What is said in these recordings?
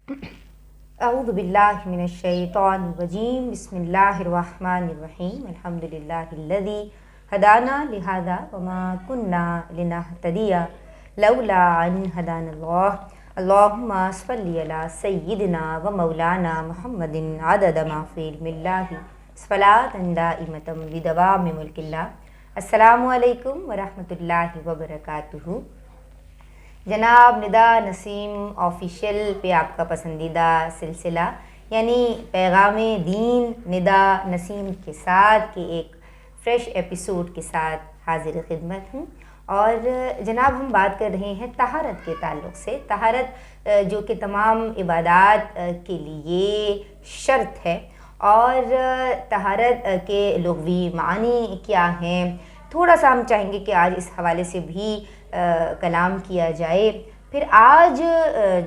اعوذ باللہ من الشیطان الرجیم بسم اللہ الرحمن الرحیم الحمدللہ الذی ہدانا لہذا وما کنا لنہتدی لولا ان ہدانا اللہ اللہم صلی علی سیدنا و مولانا محمد عدد ما فی علم اللہ صلاۃ دائمۃ بدوام ملک اللہ۔ السلام علیکم ورحمۃ اللہ وبرکاتہ۔ جناب ندا نسیم آفیشیل پہ آپ کا پسندیدہ سلسلہ یعنی پیغام دین ندا نسیم کے ساتھ کہ ایک فریش ایپیسوڈ کے ساتھ حاضر خدمت ہوں، اور جناب ہم بات کر رہے ہیں طہارت کے تعلق سے۔ طہارت جو کہ تمام عبادات کے لیے شرط ہے، اور طہارت کے لغوی معنی کیا ہیں تھوڑا سا ہم چاہیں گے کہ آج اس حوالے سے بھی کلام کیا جائے۔ پھر آج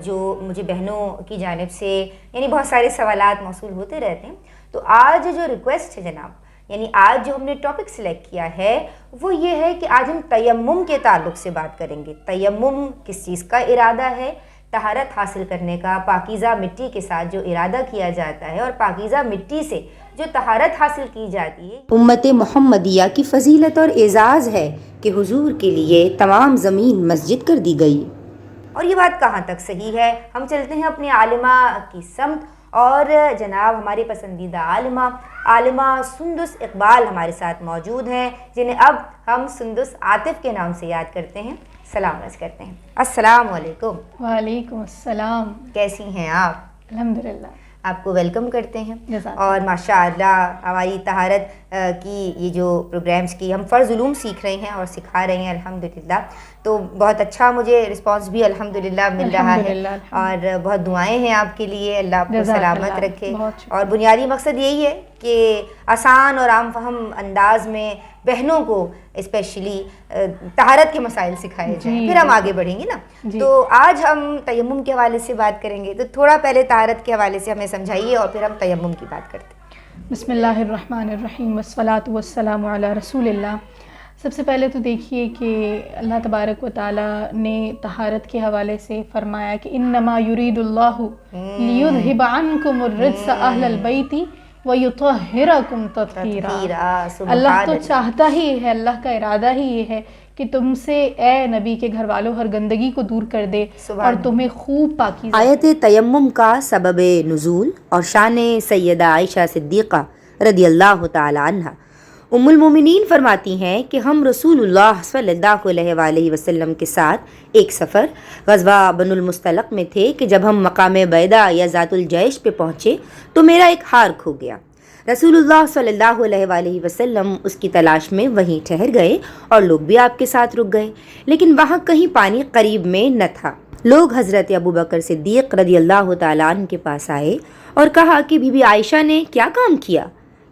جو مجھے بہنوں کی جانب سے یعنی بہت سارے سوالات موصول ہوتے رہتے ہیں، تو آج جو ریکویسٹ ہے جناب، یعنی آج جو ہم نے ٹاپک سلیکٹ کیا ہے وہ یہ ہے کہ آج ہم تیمم کے تعلق سے بات کریں گے۔ تیمم کس چیز کا ارادہ ہے؟ طہارت حاصل کرنے کا، پاکیزہ مٹی کے ساتھ جو ارادہ کیا جاتا ہے، اور پاکیزہ مٹی سے جو طہارت حاصل کی جاتی ہے۔ امت محمدیہ کی فضیلت اور اعزاز ہے کہ حضور کے لیے تمام زمین مسجد کر دی گئی۔ اور یہ بات کہاں تک صحیح ہے؟ ہم چلتے ہیں اپنی عالمہ کی سمت، اور جناب ہماری پسندیدہ عالمہ سندس اقبال ہمارے ساتھ موجود ہیں، جنہیں اب ہم سندس عاطف کے نام سے یاد کرتے ہیں۔ سلام عرض کرتے ہیں۔ السلام علیکم۔ وعلیکم السلام۔ کیسی ہیں آپ؟ الحمدللہ۔ آپ کو ویلکم کرتے ہیں، جزاک اور ماشاءاللہ ہماری طہارت کی یہ جو پروگرامز کی ہم فرض علوم سیکھ رہے ہیں اور سکھا رہے ہیں الحمدللہ، تو بہت اچھا مجھے رسپانس بھی الحمدللہ مل رہا ہے، اور بہت دعائیں ہیں آپ کے لیے، اللہ آپ کو سلامت رکھے۔ اور بنیادی مقصد یہی ہے کہ آسان اور عام فہم انداز میں بہنوں کو اسپیشلی طہارت کے مسائل سکھائے جائیں، پھر ہم آگے بڑھیں گے نا۔ تو آج ہم تیمم کے حوالے سے بات کریں گے، تو تھوڑا پہلے طہارت کے حوالے سے ہمیں سمجھائیے، اور پھر ہم تیمم کی بات کرتے ہیں۔ بسم اللہ الرحمن الرحیم والصلاۃ والسلام علی رسول اللہ۔ سب سے پہلے تو دیکھیے کہ اللہ تبارک و تعالیٰ نے طہارت کے حوالے سے فرمایا کہ انما یرید اللہ لیذھب عنکم الرجس اہل البیت ویطہرکم تطہیرا۔ اللہ تو چاہتا ہی ہے، اللہ کا ارادہ ہی یہ ہے کہ تم سے اے نبی کے گھر والوں ہر گندگی کو دور کر دے اور تمہیں خوب پاکیزہ۔ آیت تیمم کا سبب نزول اور شان سیدہ عائشہ صدیقہ رضی اللہ تعالی عنہ۔ ام المومنین فرماتی ہیں کہ ہم رسول اللہ صلی اللہ علیہ وآلہ وسلم کے ساتھ ایک سفر غزوہ بنو المصطلق میں تھے کہ جب ہم مقام بیدہ یا ذات الجیش پہ پہنچے تو میرا ایک ہار کھو گیا۔ رسول اللہ صلی اللہ علیہ وآلہ وسلم اس کی تلاش میں وہیں ٹھہر گئے، اور لوگ بھی آپ کے ساتھ رک گئے، لیکن وہاں کہیں پانی قریب میں نہ تھا۔ لوگ حضرت ابو بکر صدیق رضی اللہ تعالیٰ عنہ کے پاس آئے اور کہا کہ بی بی عائشہ نے کیا کام کیا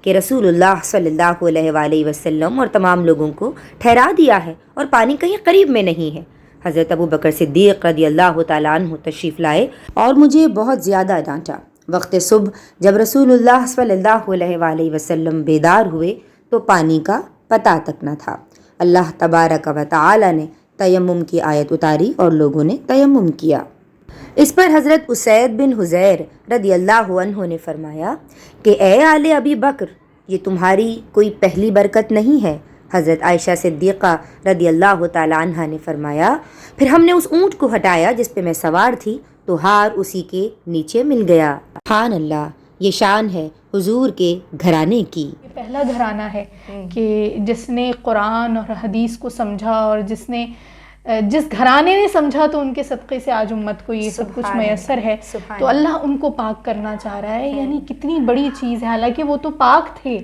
کہ رسول اللہ صلی اللہ علیہ وآلہ وسلم اور تمام لوگوں کو ٹھہرا دیا ہے اور پانی کہیں قریب میں نہیں ہے۔ حضرت ابو بکر صدیق رضی اللہ تعالیٰ عنہ تشریف لائے اور مجھے بہت زیادہ ڈانٹا۔ وقت صبح جب رسول اللہ صلی اللہ علیہ وآلہ وسلم بیدار ہوئے تو پانی کا پتہ تک نہ تھا۔ اللہ تبارک و تعالی نے تیمم کی آیت اتاری اور لوگوں نے تیمم کیا۔ اس پر حضرت اسید بن حضیر رضی اللہ عنہ نے فرمایا کہ اے آل ابی بکر، یہ تمہاری کوئی پہلی برکت نہیں ہے۔ حضرت عائشہ صدیقہ رضی اللہ تعالی عنہ نے فرمایا پھر ہم نے اس اونٹ کو ہٹایا جس پہ میں سوار تھی تو ہار اسی کے نیچے مل گیا۔ سبحان اللہ، یہ شان ہے حضور کے گھرانے کی۔ یہ پہلا گھرانہ ہے کہ جس نے قرآن اور حدیث کو سمجھا، اور جس گھرانے نے سمجھا تو ان کے صدقے سے آج امت کو یہ سب کچھ میسر ہے۔ تو اللہ ان کو پاک کرنا چاہ رہا ہے، یعنی کتنی بڑی چیز ہے۔ حالانکہ وہ تو پاک تھے،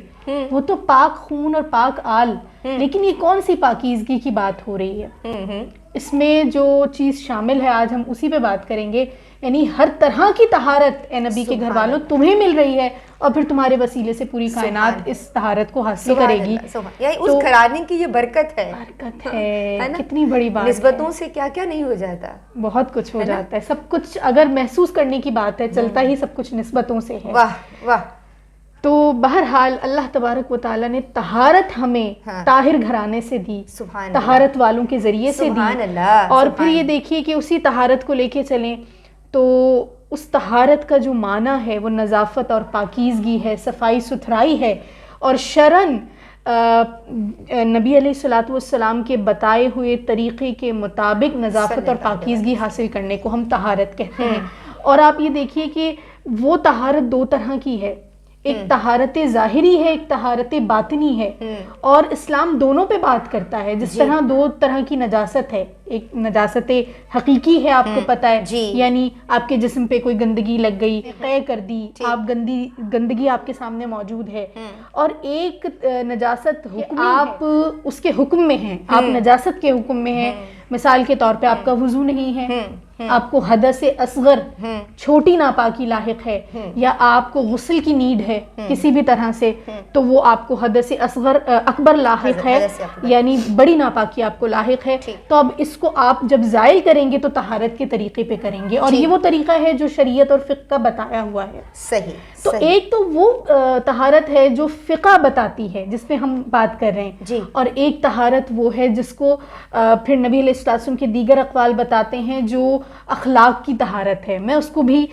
وہ تو پاک خون اور پاک آل، لیکن یہ کون سی پاکیزگی کی بات ہو رہی ہے؟ اس میں جو چیز شامل ہے آج ہم اسی پہ بات کریں گے، یعنی ہر طرح کی طہارت اے نبی کے گھر والوں تمہیں مل رہی ہے، اور پھر تمہارے وسیلے سے پوری کائنات اس طہارت کو حاصل کرے گی۔ یعنی اس گھرانے کی یہ برکت ہے، برکت ہے، کتنی بڑی بات۔ نسبتوں سے کیا کیا نہیں ہو جاتا، بہت کچھ ہو جاتا ہے، سب کچھ اگر محسوس کرنے کی بات ہے، چلتا ہی سب کچھ نسبتوں سے ہے۔ واہ واہ۔ تو بہرحال اللہ تبارک و تعالیٰ نے طہارت ہمیں طاہر گھرانے سے دی، طہارت والوں کے ذریعے سے دی۔ اور پھر یہ دیکھیے کہ اسی طہارت کو لے کے چلیں تو اس طہارت کا جو معنی ہے وہ نظافت اور پاکیزگی ہے، صفائی ستھرائی ہے، اور شرعاً نبی علیہ الصلاۃ والسلام کے بتائے ہوئے طریقے کے مطابق نظافت اور پاکیزگی حاصل کرنے کو ہم طہارت کہتے ہیں۔ اور آپ یہ دیکھیے کہ وہ طہارت دو طرح کی ہے، ایک طہارت ظاہری ہے، ایک طہارت باطنی ہے، اور اسلام دونوں پہ بات کرتا ہے۔ جس طرح دو طرح کی نجاست ہے، ایک نجاست حقیقی ہے، آپ کو پتہ ہے، یعنی آپ کے جسم پہ کوئی گندگی لگ گئی، قے کر دی، آپ گندگی آپ کے سامنے موجود ہے، اور ایک نجاست آپ اس کے حکم میں ہیں، آپ نجاست کے حکم میں ہیں۔ مثال کے طور پہ آپ کا وضو نہیں ہے، آپ کو حدث اصغر چھوٹی ناپاکی لاحق ہے، یا آپ کو غسل کی نیڈ ہے کسی بھی طرح سے، تو وہ آپ کو حدث اصغر اکبر لاحق ہے، یعنی بڑی ناپاکی آپ کو لاحق ہے۔ تو اب اس کو آپ جب زائل کریں گے تو طہارت کے طریقے پہ کریں گے، اور یہ وہ طریقہ ہے جو شریعت اور فقہ کا بتایا ہوا ہے۔ صحیح۔ تو ایک تو وہ طہارت ہے جو فقہ بتاتی ہے، جس پہ ہم بات کر رہے ہیں، اور ایک طہارت وہ ہے جس کو پھر نبی علیہ السلام کے دیگر اقوال بتاتے ہیں، جو اخلاق کی طہارت ہے۔ میں اس کو بھی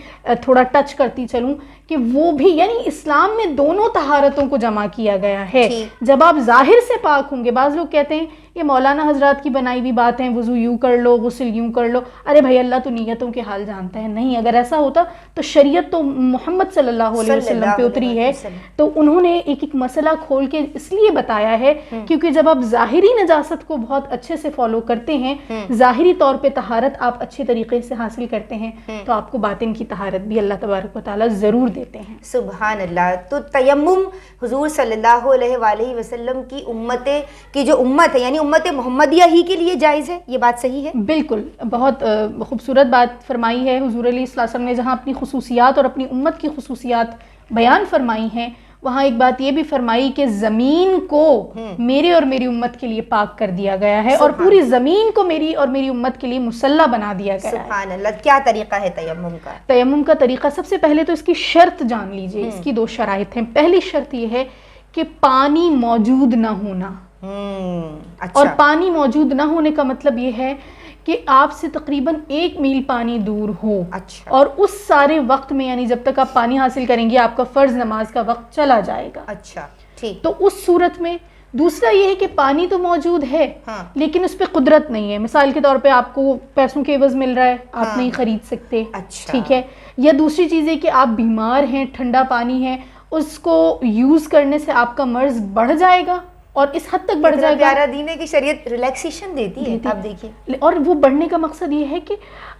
تھوڑا ٹچ کرتی چلوں کہ وہ بھی، یعنی اسلام میں دونوں طہارتوں کو جمع کیا گیا ہے۔ جب آپ ظاہر سے پاک ہوں گے، بعض لوگ کہتے ہیں یہ مولانا حضرات کی بنائی ہوئی بات ہے، وضو یوں کر لو، غسل یوں کر لو، ارے بھائی اللہ تو نیتوں کے حال جانتا ہے۔ نہیں، اگر ایسا ہوتا تو شریعت تو محمد صلی اللہ علیہ وسلم پہ اتری ہے، تو انہوں نے ایک ایک مسئلہ کھول کے اس لیے بتایا ہے کیونکہ جب آپ ظاہری نجاست کو بہت اچھے سے فالو کرتے ہیں، ظاہری طور پہ طہارت آپ اچھے طریقے سے حاصل کرتے ہیں، تو آپ کو باطن کی طہارت بھی اللہ تبارک و تعالیٰ ضرور دیتے ہیں۔ سبحان اللہ۔ تو تیمم حضور صلی اللہ علیہ وآلہ وسلم کی کی جو امت ہے، یعنی امت محمدیہ ہی کے لیے جائز ہے، یہ بات صحیح ہے؟ بالکل، بہت خوبصورت بات فرمائی ہے حضور علیہ السلام نے، جہاں اپنی خصوصیات اور اپنی امت کی خصوصیات بیان فرمائی ہیں، وہاں ایک بات یہ بھی فرمائی کہ زمین کو میرے اور میری امت کے لیے پاک کر دیا گیا ہے، اور پوری زمین کو میری اور میری امت کے لیے مسلح بنا دیا گیا ہے۔ سبحان اللہ۔ کیا طریقہ ہے تیمم کا؟ تیمم کا طریقہ، سب سے پہلے تو اس کی شرط جان لیجئے، اس کی دو شرائط ہیں۔ پہلی شرط یہ ہے کہ پانی موجود نہ ہونا، اور پانی موجود نہ ہونے کا مطلب یہ ہے کہ آپ سے تقریباً 1 میل پانی دور ہو، اور اس سارے وقت میں، یعنی جب تک آپ پانی حاصل کریں گے آپ کا فرض نماز کا وقت چلا جائے گا۔ اچھا، ٹھیک۔ تو اس صورت میں دوسرا یہ ہے کہ پانی تو موجود ہے لیکن اس پہ قدرت نہیں ہے، مثال کے طور پہ آپ کو پیسوں کے عوض مل رہا ہے، آپ نہیں خرید سکتے، ٹھیک ہے، یا دوسری چیز ہے کہ آپ بیمار ہیں، ٹھنڈا پانی ہے، اس کو یوز کرنے سے آپ کا مرض بڑھ جائے گا، اور اس حد تک بڑھ جائے گا۔ پیارا دین ہے کہ شریعت ریلیکسیشن دیتی ہے، آپ دیکھیے، اور وہ بڑھنے کا مقصد یہ ہے کہ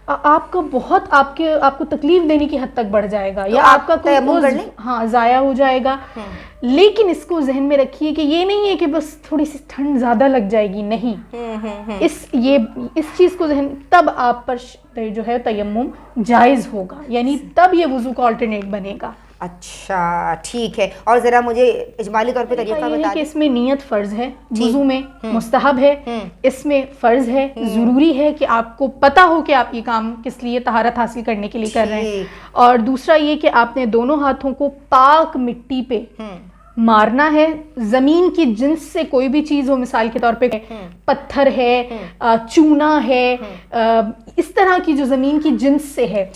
آپ کا بہت آپ کو تکلیف دینے کی حد تک بڑھ جائے گا، یا آپ کا کوئی ضائع ہو جائے گا۔ لیکن اس کو ذہن میں رکھیے کہ یہ نہیں ہے کہ بس تھوڑی سی ٹھنڈ زیادہ لگ جائے گی، نہیں، اس چیز کو ذہن، تب آپ پر جو ہے تیمم جائز ہوگا، یعنی تب یہ وضو کا آلٹرنیٹ بنے گا۔ اچھا، ٹھیک ہے۔ اور ذرا مجھے اجمالی طور پہ طریقہ بتا کہ اس میں نیت فرض ہے، وضو میں مستحب ہے، اس میں فرض ہے، ضروری ہے کہ آپ کو پتہ ہو کہ آپ یہ کام کس لیے طہارت حاصل کرنے کے لیے کر رہے ہیں، اور دوسرا یہ کہ آپ نے دونوں ہاتھوں کو پاک مٹی پہ مارنا ہے، زمین کی جنس سے کوئی بھی چیز ہو، مثال کے طور پہ پتھر ہے، چونا ہے، اس طرح کی جو زمین کی جنس سے ہے،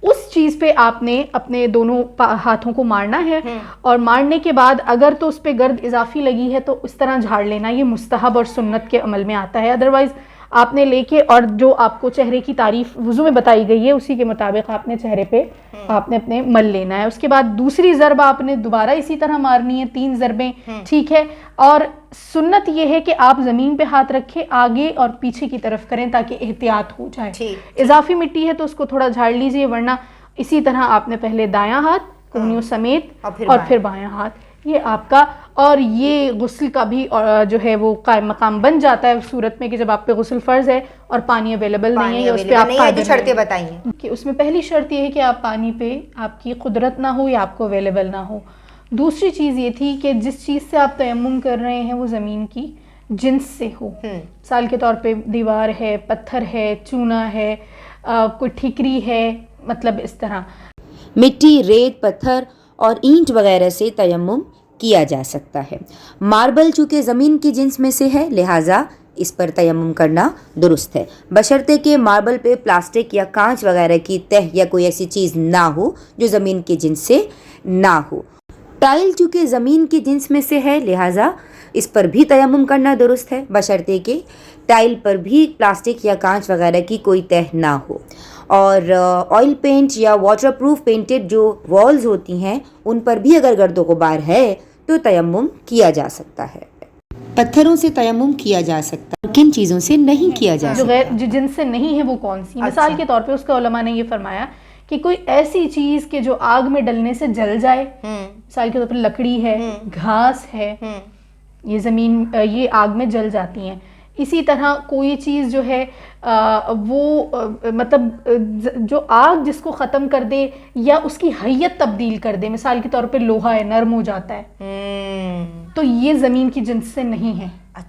اس چیز پہ آپ نے اپنے دونوں ہاتھوں کو مارنا ہے، اور مارنے کے بعد اگر تو اس پہ گرد اضافی لگی ہے تو اس طرح جھاڑ لینا، یہ مستحب اور سنت کے عمل میں آتا ہے۔ ادروائز آپ نے لے کے، اور جو آپ کو چہرے کی تعریف وضو میں بتائی گئی ہے اسی کے مطابق آپ نے چہرے پہ آپ نے اپنے مل لینا ہے۔ اس کے بعد دوسری ضرب آپ نے دوبارہ اسی طرح مارنی ہے، 3 ضربیں، ٹھیک ہے، اور سنت یہ ہے کہ آپ زمین پہ ہاتھ رکھے آگے اور پیچھے کی طرف کریں تاکہ احتیاط ہو جائے۔ اضافی مٹی ہے تو اس کو تھوڑا جھاڑ لیجئے، ورنہ اسی طرح آپ نے پہلے دایاں ہاتھ کوہنیوں سمیت اور پھر بایاں ہاتھ، یہ آپ کا، اور یہ غسل کا بھی جو ہے وہ قائم مقام بن جاتا ہے اس صورت میں کہ جب آپ پہ غسل فرض ہے اور پانی اویلیبل نہیں ہے، یا اس پہ آپ قادر شرطیں بتائیے کہ اس میں پہلی شرط یہ ہے کہ آپ پانی پہ آپ کی قدرت نہ ہو یا آپ کو اویلیبل نہ ہو۔ دوسری چیز یہ تھی کہ جس چیز سے آپ تیمم کر رہے ہیں وہ زمین کی جنس سے ہو، مثال کے طور پہ دیوار ہے، پتھر ہے، چونا ہے، کوئی ٹھیکری ہے، مطلب اس طرح مٹی، ریت، پتھر اور اینٹ وغیرہ سے تیمم کیا جا سکتا ہے۔ ماربل چونکہ زمین کی جنس میں سے ہے، لہٰذا اس پر تیمم کرنا درست ہے، بشرطے کہ ماربل پہ پلاسٹک یا کانچ وغیرہ کی تہ یا کوئی ایسی چیز نہ ہو جو زمین کے جنس سے نہ ہو۔ ٹائل چونکہ زمین کی جنس میں سے ہے، لہٰذا اس پر بھی تیمم کرنا درست ہے، بشرطے کہ ٹائل پر بھی پلاسٹک یا کانچ وغیرہ کی کوئی تہ نہ ہو۔ اور آئل پینٹ یا واٹر پروف پینٹڈ جو والز ہوتی ہیں ان پر بھی اگر گرد و غبار ہے تو تیمم کیا جا سکتا ہے۔ پتھروں سے تیمم کیا جا سکتا ہے، کن چیزوں سے نہیں کیا جا سکتا؟ جو جن سے نہیں ہے وہ کون سی؟ مثال کے طور پہ اس کا علماء نے یہ فرمایا کہ کوئی ایسی چیز کہ جو آگ میں ڈلنے سے جل جائے، مثال کے طور پر لکڑی ہے، گھاس ہے، یہ زمین یہ آگ میں جل جاتی ہیں۔ اسی طرح کوئی چیز جو ہے وہ مطلب جو آگ جس کو ختم کر دے یا اس کی حیت تبدیل کر دے، مثال کے طور پہ لوہا ہے، نرم ہو جاتا ہے، تو یہ زمین کی جنس سے نہیں ہے۔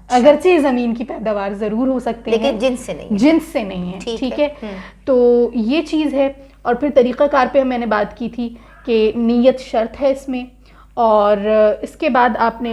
اگرچہ زمین کی پیداوار ضرور ہو سکتے ہیں لیکن جنس سے نہیں ہے، ٹھیک ہے۔ تو یہ چیز ہے۔ اور پھر طریقہ کار پہ میں نے بات کی تھی کہ نیت شرط ہے اس میں، اور اس کے بعد آپ نے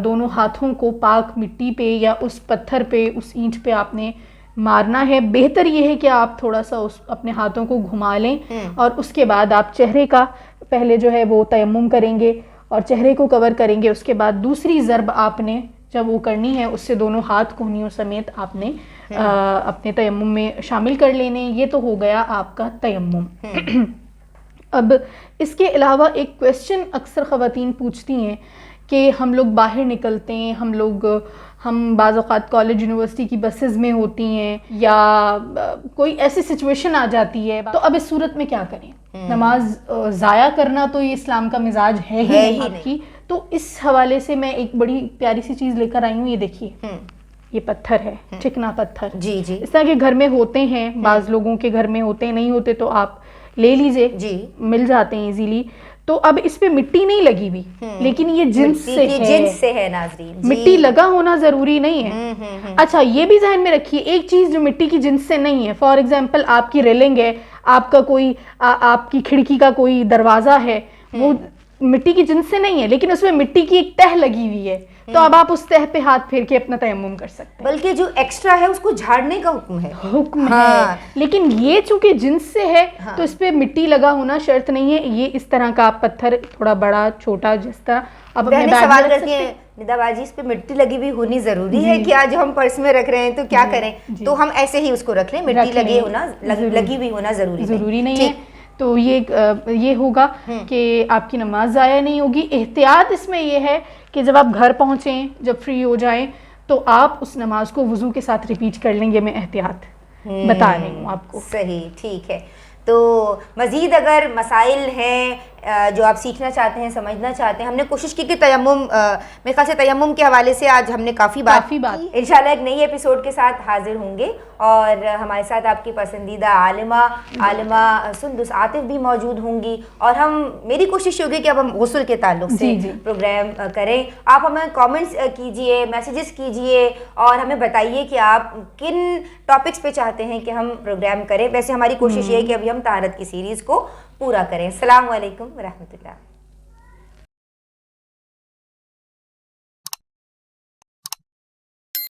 دونوں ہاتھوں کو پاک مٹی پہ یا اس پتھر پہ، اس اینٹ پہ آپ نے مارنا ہے۔ بہتر یہ ہے کہ آپ تھوڑا سا اپنے ہاتھوں کو گھما لیں، اور اس کے بعد آپ چہرے کا پہلے جو ہے وہ تیمم کریں گے اور چہرے کو کور کریں گے۔ اس کے بعد دوسری ضرب آپ نے جب وہ کرنی ہے اس سے دونوں ہاتھ کونیوں سمیت آپ نے اپنے تیمم میں شامل کر لینے۔ یہ تو ہو گیا آپ کا تیمم۔ اب اس کے علاوہ ایک کویسچن اکثر خواتین پوچھتی ہیں کہ ہم لوگ باہر نکلتے ہیں، ہم بعض اوقات کالج یونیورسٹی کی بسز میں ہوتی ہیں، یا کوئی ایسی سچویشن آ جاتی ہے، تو اب اس صورت میں کیا کریں؟ نماز ضائع کرنا تو یہ اسلام کا مزاج ہے ہی نہیں آپ کی۔ تو اس حوالے سے میں ایک بڑی پیاری سی چیز لے کر آئی ہوں، یہ دیکھیے، یہ پتھر ہے، چکنا پتھر، جی اس طرح کے گھر میں ہوتے ہیں، بعض لوگوں کے گھر میں ہوتے ہیں، نہیں ہوتے تو آپ لے لیجئے، مل جاتے ہیں ایزیلی۔ تو اب اس پہ مٹی نہیں لگی ہوئی، لیکن یہ جنس سے ہے ناظرین، مٹی لگا ہونا ضروری نہیں ہے۔ اچھا یہ بھی ذہن میں رکھیے، ایک چیز جو مٹی کی جنس سے نہیں ہے، فار ایگزامپل آپ کی ریلنگ ہے، آپ کی کھڑکی کا کوئی دروازہ ہے، وہ مٹی کی جنس سے نہیں ہے، لیکن اس میں مٹی کی ایک تہ لگی ہوئی ہے، تو اب آپ اس تہ پہ ہاتھ پھیر کے اپنا تیمم کر سکتے ہیں، بلکہ جو ایکسٹرا ہے اس کو جھاڑنے کا حکم ہے۔ لیکن یہ چونکہ جنس سے ہے تو اس پہ مٹی لگا ہونا شرط نہیں ہے۔ یہ اس طرح کا آپ پتھر تھوڑا بڑا چھوٹا جس طرح اب اپنے بیگ سوال کرتی ہیں ندا باجی، اس پہ مٹی لگی ہوئی ہونی ضروری ہے کیا؟ جو ہم پرس میں رکھ رہے ہیں تو کیا کریں؟ تو ہم ایسے ہی اس کو رکھ لیں، مٹی لگی ہوئی ہونا ضروری نہیں ہے۔ تو یہ ہوگا کہ آپ کی نماز ضائع نہیں ہوگی۔ احتیاط اس میں یہ ہے کہ جب آپ گھر پہنچیں، جب فری ہو جائیں، تو آپ اس نماز کو وضو کے ساتھ ریپیٹ کر لیں گے۔ میں احتیاط بتا رہی ہوں آپ کو۔ صحیح، ٹھیک ہے۔ تو مزید اگر مسائل ہیں جو آپ سیکھنا چاہتے ہیں، سمجھنا چاہتے ہیں، ہم نے کوشش کی کہ تیمم، میرے خیال سے تیمم کے حوالے سے آج ہم نے کافی بات کی۔ انشاءاللہ ایک نئی ایپیسوڈ کے ساتھ حاضر ہوں گے، اور ہمارے ساتھ آپ کی پسندیدہ عالمہ سندس عاطف بھی موجود ہوں گی، اور میری کوشش ہوگی کہ اب ہم غسل کے تعلق سے پروگرام کریں۔ آپ ہمیں کامنٹس کیجئے، میسیجز کیجئے، اور ہمیں بتائیے کہ آپ کن ٹاپکس پہ چاہتے ہیں کہ ہم پروگرام کریں۔ ویسے ہماری کوشش یہ ہے کہ ابھی ہم طہارت کی سیریز کو پورا کریں۔ السلام علیکم ورحمۃ اللہ۔